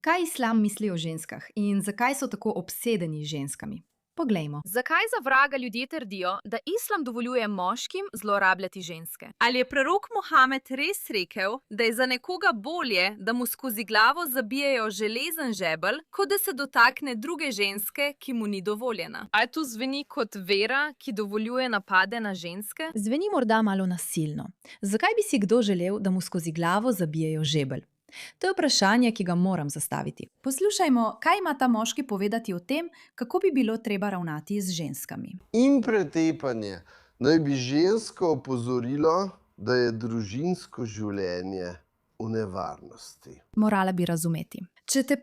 Kaj islam misli o ženskah in zakaj so tako obsedeni z ženskami? Poglejmo. Zakaj za vraga ljudje trdijo, da islam dovoljuje moškim zlorabljati ženske? Ali je prorok Mohamed res rekel, da je za nekoga bolje, da mu skozi glavo zabijejo železen žebelj, kot da se dotakne druge ženske, ki mu ni dovoljena? Ali to zveni kot vera, ki dovoljuje napade na ženske? Zveni morda malo nasilno. Zakaj bi si kdo želel, da mu skozi glavo zabijejo žebelj? To je vprašanje, ki ga moram zastaviti. Poslušajmo, kaj ima ta moški povedati o tem, kako bi bilo treba ravnati z ženskami. In pretepanje naj bi žensko opozorilo, da je družinsko življenje v nevarnosti. Morala bi razumeti. Če te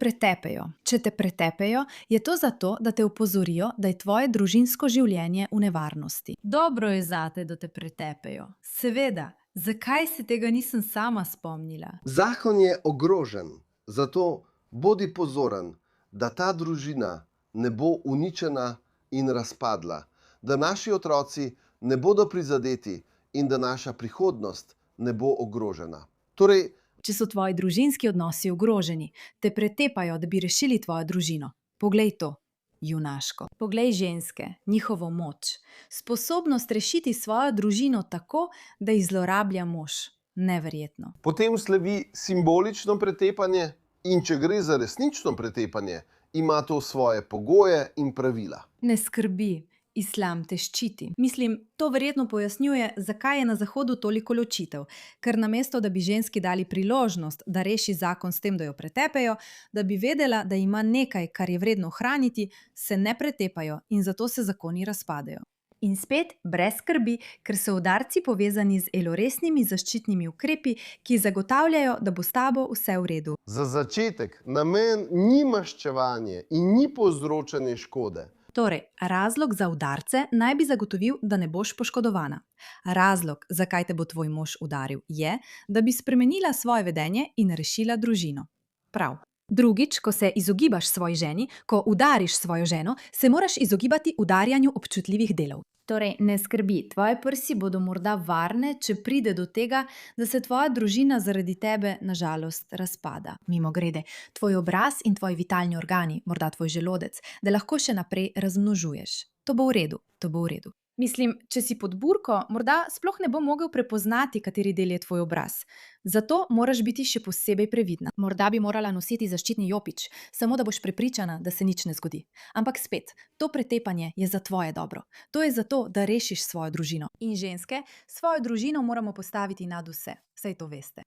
pretepejo, je to zato, da te opozorijo, da je tvoje družinsko življenje v nevarnosti. Dobro je zate, da te pretepejo. Seveda, zakaj se tega nisem sama spomnila? Zakon je ogrožen, zato bodi pozoren, da ta družina ne bo uničena in razpadla, da naši otroci ne bodo prizadeti in da naša prihodnost ne bo ogrožena. Torej, Če so tvoji družinski odnosi ogroženi, te pretepajo, da bi rešili tvojo družino. Poglej to, junaško. Poglej ženske, njihovo moč. Sposobnost rešiti svojo družino tako, da jih zlorablja mož. Neverjetno. potem sledi simbolično pretepanje in če gre za resnično pretepanje, ima to svoje pogoje in pravila. Ne skrbi, islam te ščiti. Mislim, to verjetno pojasnjuje, zakaj je na Zahodu toliko ločitev. Ker namesto, da bi ženski dali priložnost, da reši zakon s tem, da jo pretepejo, da bi vedela, da ima nekaj, kar je vredno ohraniti, se ne pretepajo in zato se zakoni razpadejo. In spet brez skrbi, ker so udarci povezani z eloresnimi zaščitnimi ukrepi, ki zagotavljajo, da bo s tabo vse v redu. Za začetek, namen ni maščevanje in ni povzročanje škode. Torej, razlog za udarce naj bi zagotovil, da ne boš poškodovana. Razlog, zakaj te bo tvoj mož udaril, je, da bi spremenila svoje vedenje in rešila družino. Prav. Drugič, ko se izogibaš svoji ženi, ko udariš svojo ženo, se moraš izogibati udarjanju občutljivih delov. Torej, ne skrbi, tvoje prsi bodo morda varne, če pride do tega, da se tvoja družina zaradi tebe, na žalost, razpada. Mimogrede, tvoj obraz in tvoji vitalni organi, morda tvoj želodec, da lahko še naprej razmnožuješ. To bo v redu, to bo v redu. Mislim, če si pod burko, morda sploh ne bo mogel prepoznati, kateri del je tvoj obraz. Zato moraš biti še posebej previdna. Morda bi morala nositi zaščitni jopič, samo da boš prepričana, da se nič ne zgodi. Ampak spet, to pretepanje je za tvoje dobro. To je zato, da rešiš svojo družino. In ženske, svojo družino moramo postaviti nad vse. Saj to veste.